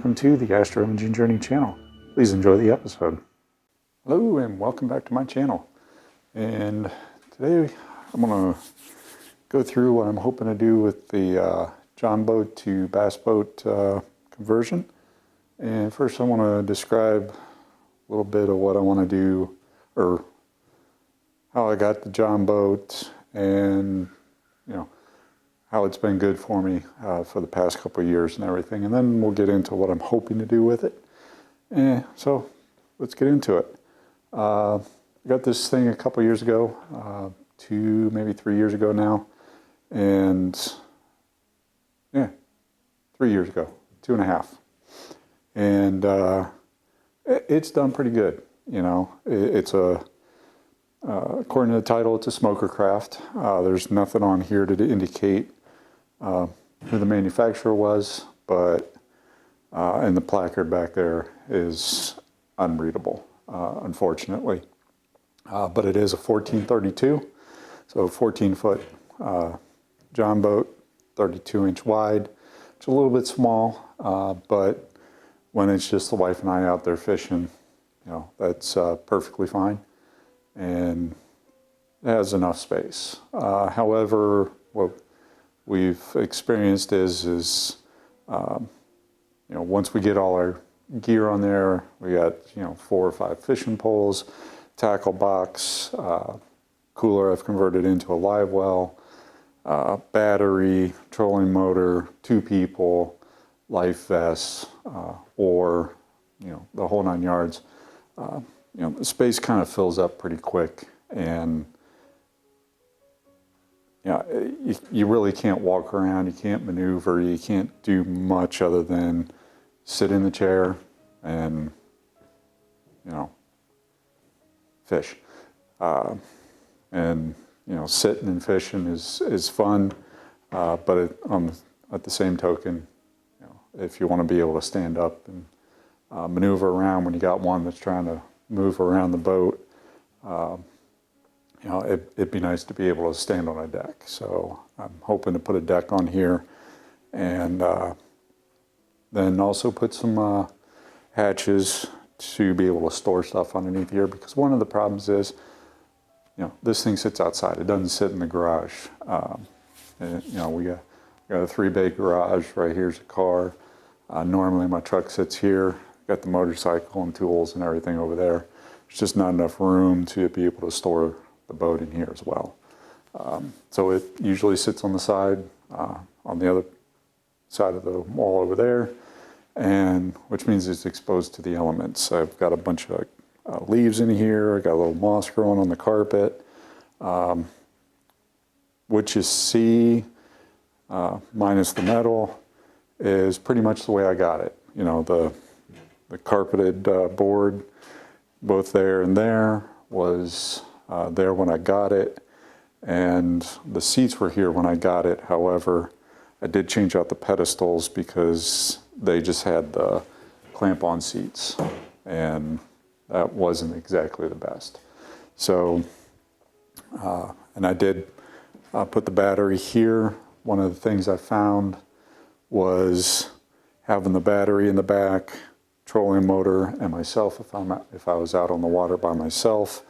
welcome to the Astro Imaging Journey channel. Please enjoy the episode. Hello and welcome back to my channel. And today I'm going to go through what I'm hoping to do with the John boat to bass boat conversion. And first I want to describe a little bit of what I want to do, or how I got the John boat, and how it's been good for me for the past couple of years and everything. And then we'll get into what I'm hoping to do with it. So let's get into it. I got this thing a couple of years ago, 2, maybe 3 years ago now. And 3 years ago, 2.5. And it's done pretty good. It's according to the title, it's a smoker craft. There's nothing on here to indicate who the manufacturer was, but and the placard back there is unreadable, unfortunately. But it is a 1432, so 14-foot John boat, 32-inch wide. It's a little bit small, but when it's just the wife and I out there fishing, that's perfectly fine, and it has enough space. However, what we've experienced is once we get all our gear on there, we got 4 or 5 fishing poles, tackle box, cooler I've converted into a live well, battery, trolling motor, 2 people, life vests, or the whole 9 yards. The space kind of fills up pretty quick, and you really can't walk around, you can't maneuver, you can't do much other than sit in the chair and fish. And sitting and fishing is fun, but at the same token, if you want to be able to stand up and maneuver around when you got one that's trying to move around the boat, it'd be nice to be able to stand on a deck. So I'm hoping to put a deck on here, and then also put some hatches to be able to store stuff underneath here, because one of the problems is, this thing sits outside. It doesn't sit in the garage. We got a 3-bay garage. Right here's a car. Normally my truck sits here. Got the motorcycle and tools and everything over there. There's just not enough room to be able to store the boat in here as well. So it usually sits on the side, on the other side of the wall over there, and which means it's exposed to the elements. I've got a bunch of leaves in here. I got a little moss growing on the carpet. What you see, minus the metal, is pretty much the way I got it. The carpeted board, both there and there, was there when I got it, and the seats were here when I got it. However, I did change out the pedestals because they just had the clamp-on seats, and that wasn't exactly the best. So, and I did put the battery here. One of the things I found was having the battery in the back, trolling motor, and myself, if I was out on the water by myself,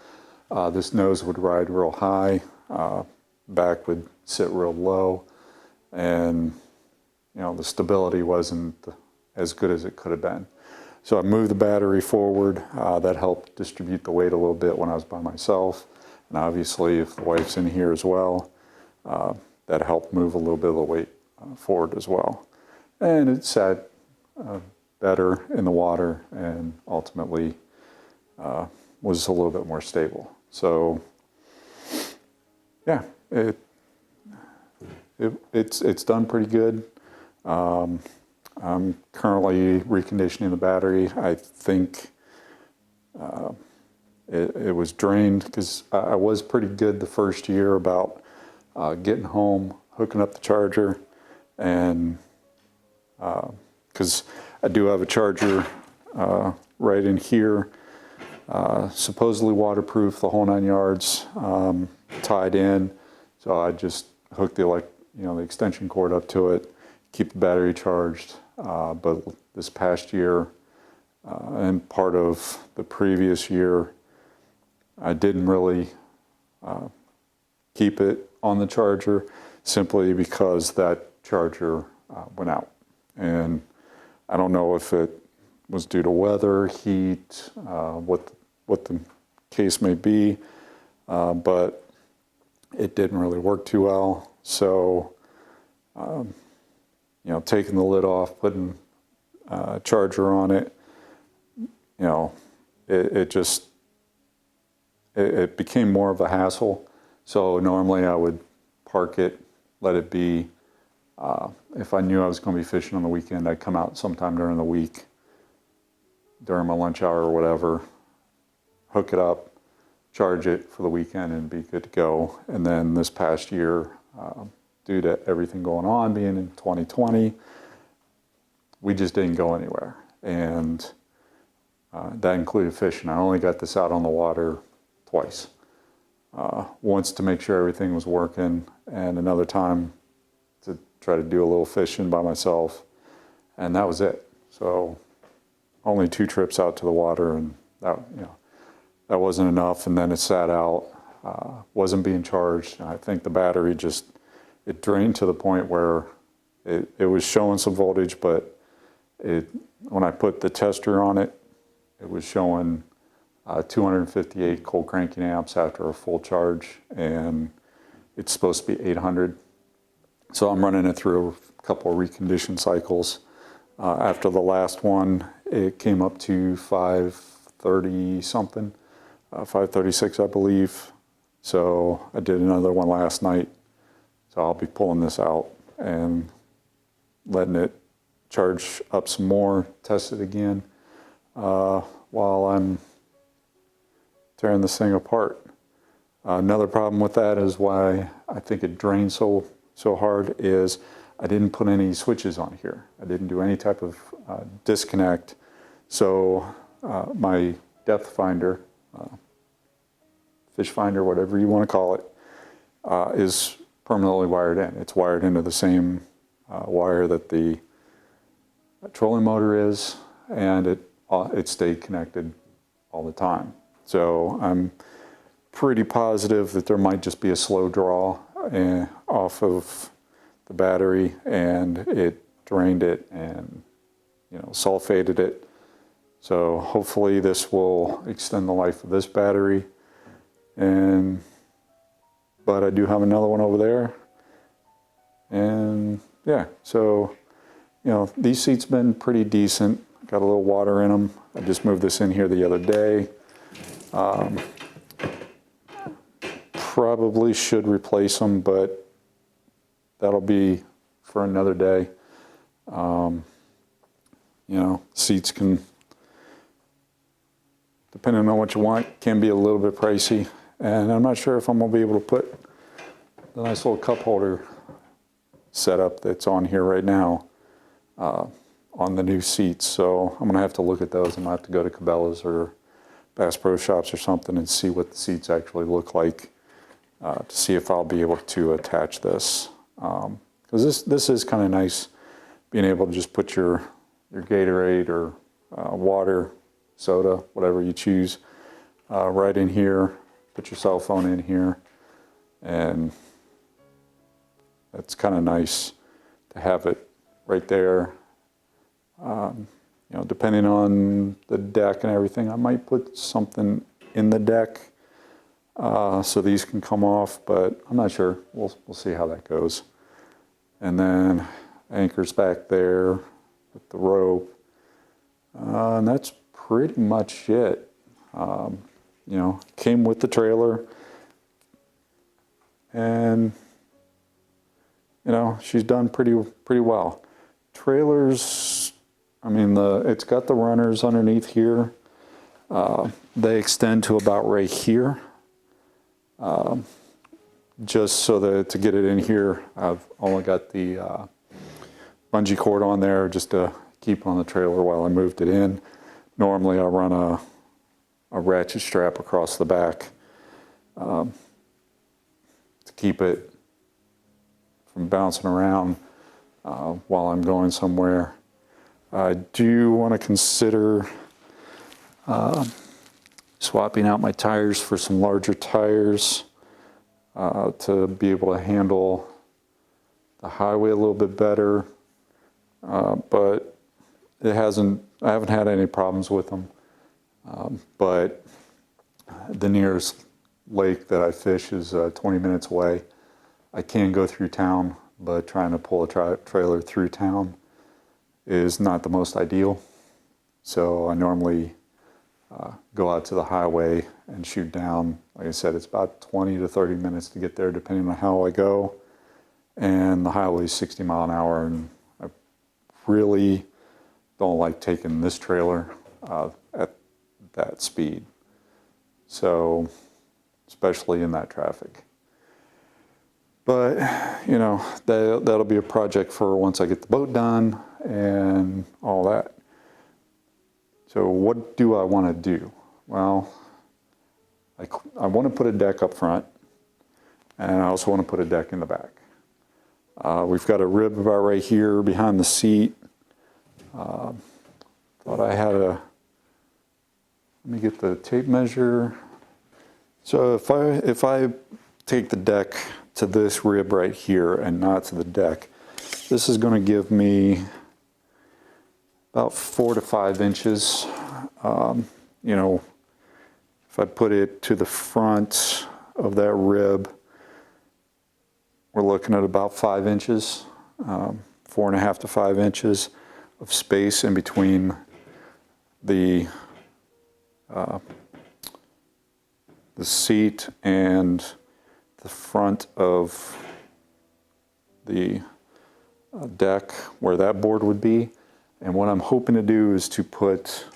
this nose would ride real high, back would sit real low, and the stability wasn't as good as it could have been. So I moved the battery forward. That helped distribute the weight a little bit when I was by myself, and obviously if the wife's in here as well, that helped move a little bit of the weight forward as well. And it sat better in the water, and ultimately was a little bit more stable. So yeah, it's done pretty good. I'm currently reconditioning the battery. I think it was drained, because I was pretty good the first year about getting home, hooking up the charger, and because I do have a charger right in here, supposedly waterproof, the whole 9 yards, tied in. So I just hooked the extension cord up to it, keep the battery charged, but this past year and part of the previous year, I didn't really keep it on the charger simply because that charger went out. And I don't know if it was due to weather, heat, what the case may be, but it didn't really work too well. So, taking the lid off, putting a charger on it, it became more of a hassle. So normally I would park it, let it be. If I knew I was going to be fishing on the weekend, I'd come out sometime during the week, during my lunch hour or whatever, hook it up, charge it for the weekend, and be good to go. And then this past year, due to everything going on, being in 2020, we just didn't go anywhere. And that included fishing. I only got this out on the water twice. Once to make sure everything was working, and another time to try to do a little fishing by myself, and that was it. So only 2 trips out to the water, and that wasn't enough. And then it sat out, wasn't being charged. I think the battery it drained to the point where it was showing some voltage, but when I put the tester on it, it was showing 258 cold cranking amps after a full charge, and it's supposed to be 800. So I'm running it through a couple of recondition cycles. After the last one, it came up to 530 something, 536 I believe. So I did another one last night. So I'll be pulling this out and letting it charge up some more, test it again, while I'm tearing this thing apart. Another problem with that is why I think it drains so hard is I didn't put any switches on here. I didn't do any type of disconnect. So my depth finder, fish finder, whatever you want to call it, is permanently wired in. It's wired into the same wire that the trolling motor is, and it stayed connected all the time. So I'm pretty positive that there might just be a slow draw off of the battery, and it drained it and sulfated it. So hopefully this will extend the life of this battery. But I do have another one over there, and yeah, so these seats been pretty decent. Got a little water in them. I just moved this in here the other day. Probably should replace them, but that'll be for another day. Seats can, depending on what you want, can be a little bit pricey. And I'm not sure if I'm going to be able to put the nice little cup holder setup that's on here right now on the new seats. So I'm going to have to look at those. I'm going to have to go to Cabela's or Bass Pro Shops or something and see what the seats actually look like to see if I'll be able to attach this. Because this is kind of nice, being able to just put your Gatorade or water, soda, whatever you choose, right in here. Put your cell phone in here, and it's kind of nice to have it right there. Depending on the deck and everything, I might put something in the deck so these can come off, but I'm not sure. We'll see how that goes. And then anchors back there with the rope, and that's pretty much it. Came with the trailer, and she's done pretty well. Trailers, it's got the runners underneath here. They extend to about right here. Just so that to get it in here, I've only got the bungee cord on there just to keep on the trailer while I moved it in. Normally I run a ratchet strap across the back to keep it from bouncing around while I'm going somewhere. I do want to consider swapping out my tires for some larger tires to be able to handle the highway a little bit better. But I haven't had any problems with them. But the nearest lake that I fish is 20 minutes away. I can go through town, but trying to pull a trailer through town is not the most ideal. So I normally go out to the highway and shoot down. Like I said, it's about 20 to 30 minutes to get there depending on how I go. And the highway is 60 mile an hour, and I really don't like taking this trailer at that speed. So, especially in that traffic. But, you know, that'll be a project for once I get the boat done and all that. So what do I want to do? Well, I want to put a deck up front, and I also want to put a deck in the back. We've got a rib about right here behind the seat. Thought I had let me get the tape measure. So if I take the deck to this rib right here and not to the deck, this is going to give me about 4 to 5 inches. You know, if I put it to the front of that rib, we're looking at about 5 inches, 4.5 to 5 inches of space in between the seat and the front of the deck where that board would be. And what I'm hoping to do is to put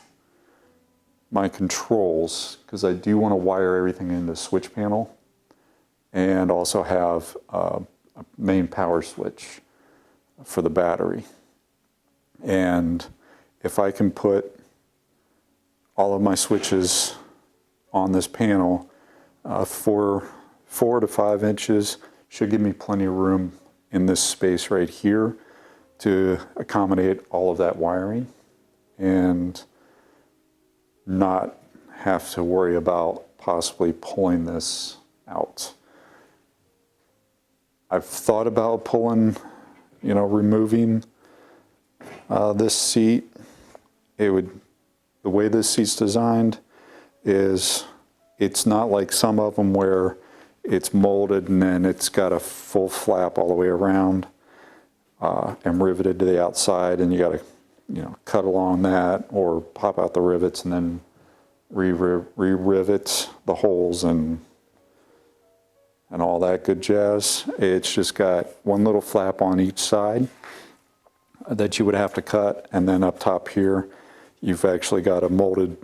my controls, because I do want to wire everything into the switch panel, and also have a main power switch for the battery. And if I can put all of my switches on this panel, 4 to 5 inches should give me plenty of room in this space right here to accommodate all of that wiring and not have to worry about possibly pulling this out. I've thought about pulling, you know, removing this seat. The way this seat's designed is it's not like some of them where it's molded and then it's got a full flap all the way around and riveted to the outside, and you got to, you know, cut along that or pop out the rivets and then re-rivet the holes and all that good jazz. It's just got one little flap on each side that you would have to cut, and then up top here you've actually got a molded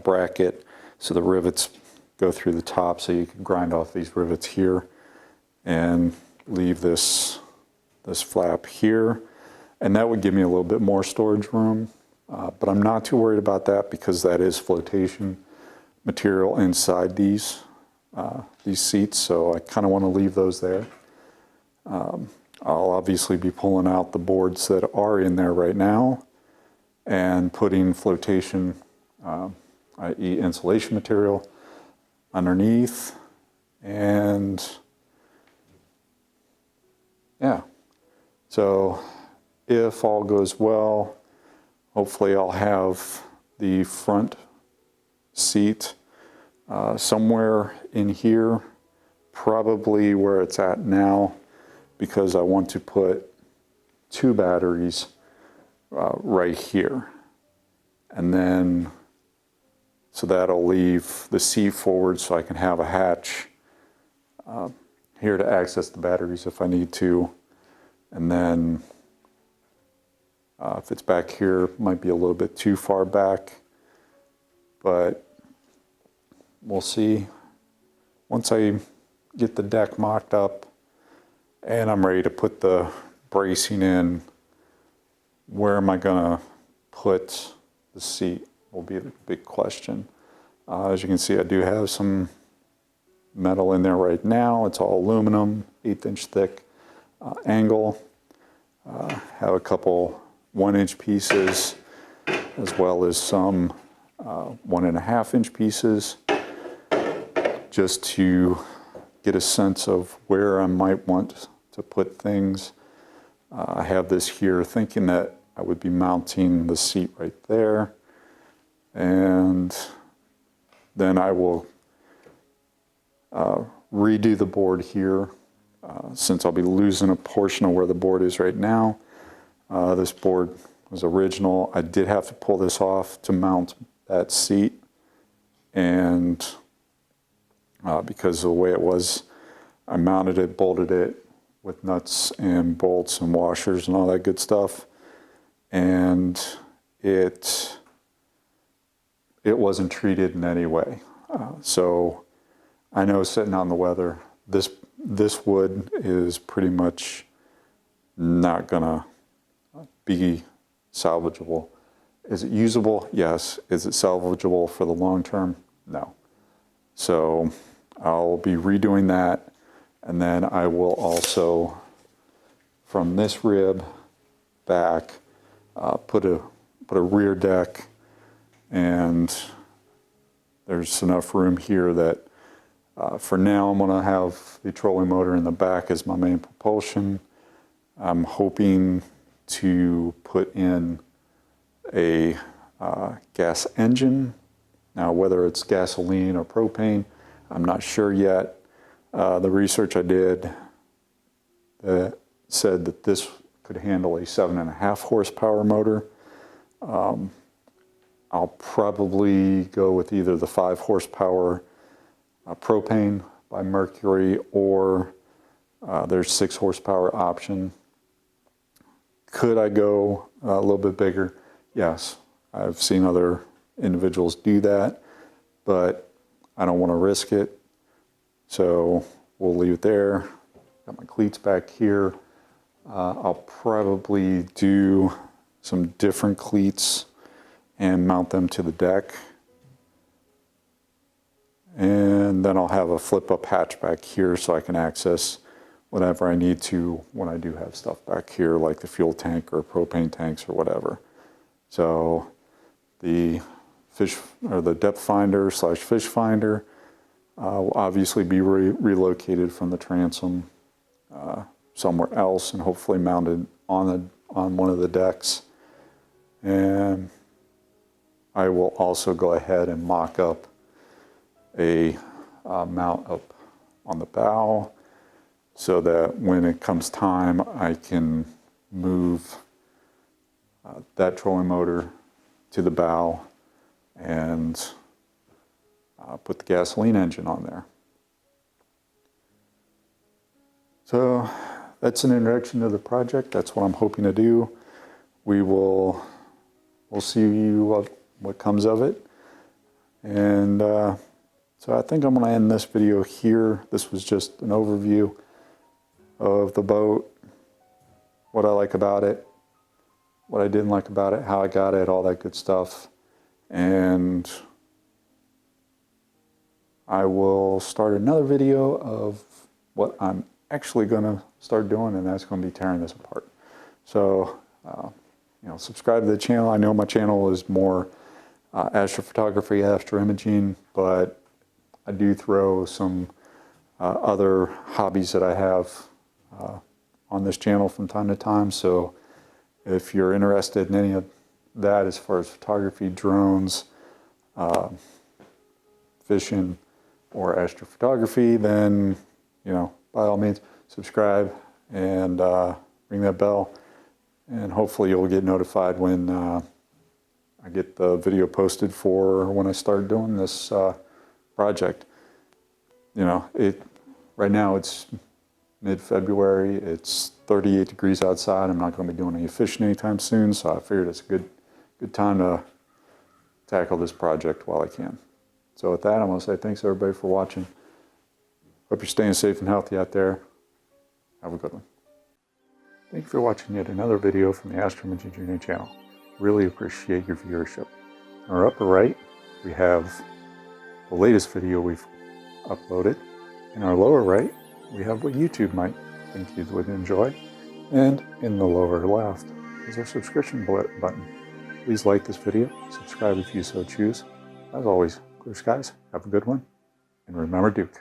bracket, so the rivets go through the top, so you can grind off these rivets here and leave this flap here, and that would give me a little bit more storage room, but I'm not too worried about that because that is flotation material inside these seats, so I kind of want to leave those there. I'll obviously be pulling out the boards that are in there right now and putting flotation, i.e. insulation material, underneath, and yeah. So if all goes well, hopefully I'll have the front seat somewhere in here, probably where it's at now, because I want to put 2 batteries right here. And then, so that'll leave the seat forward so I can have a hatch here to access the batteries if I need to. And then if it's back here, it might be a little bit too far back, but we'll see. Once I get the deck mocked up and I'm ready to put the bracing in, where am I gonna put the seat will be the big question. As you can see, I do have some metal in there right now. It's all aluminum, 1/8 inch thick angle. Have a couple 1-inch pieces, as well as some 1.5-inch pieces, just to get a sense of where I might want to put things. I have this here thinking that I would be mounting the seat right there, and then I will redo the board here, since I'll be losing a portion of where the board is right now. This board was original. I did have to pull this off to mount that seat, and because of the way it was, I mounted it, bolted it with nuts and bolts and washers and all that good stuff, and it wasn't treated in any way. So I know, sitting out in the weather, this wood is pretty much not gonna be salvageable. Is it usable? Yes. Is it salvageable for the long term? No. So I'll be redoing that, and then I will also, from this rib back, put a rear deck, and there's enough room here that for now I'm going to have the trolling motor in the back as my main propulsion. I'm hoping to put in a gas engine. Now, whether it's gasoline or propane, I'm not sure yet. The research I did said that this could handle a 7.5 horsepower motor. I'll probably go with either the 5 horsepower propane by Mercury, or there's 6 horsepower option. Could I go a little bit bigger? Yes. I've seen other individuals do that, but I don't want to risk it. So we'll leave it there. Got my cleats back here. I'll probably do some different cleats and mount them to the deck. And then I'll have a flip-up hatch back here so I can access whatever I need to when I do have stuff back here, like the fuel tank or propane tanks or whatever. So the fish, or the depth finder / fish finder, will obviously be relocated from the transom somewhere else, and hopefully mounted on one of the decks. And I will also go ahead and mock up a mount up on the bow, so that when it comes time, I can move that trolling motor to the bow and put the gasoline engine on there. So that's an introduction to the project. That's what I'm hoping to do. We'll see what comes of it. And so I think I'm going to end this video here. This was just an overview of the boat, what I like about it, what I didn't like about it, how I got it, all that good stuff. And I will start another video of what I'm actually going to start doing, and that's going to be tearing this apart. So, subscribe to the channel. I know my channel is more astrophotography, astroimaging, but I do throw some other hobbies that I have on this channel from time to time. So if you're interested in any of that, as far as photography, drones, fishing, or astrophotography, then, by all means, subscribe and ring that bell, and hopefully you'll get notified when I get the video posted for when I start doing this project. Right now it's mid-February, it's 38 degrees outside. I'm not going to be doing any fishing anytime soon, so I figured it's a good time to tackle this project while I can. So with that, I'm going to say thanks everybody for watching. Hope you're staying safe and healthy out there. Have a good one. Thank you for watching yet another video from the Astroimaging Junior channel. Really appreciate your viewership. In our upper right, we have the latest video we've uploaded. In our lower right, we have what YouTube might think you would enjoy. And in the lower left, is our subscription button. Please like this video, subscribe if you so choose. As always, clear skies, have a good one, and remember Duke.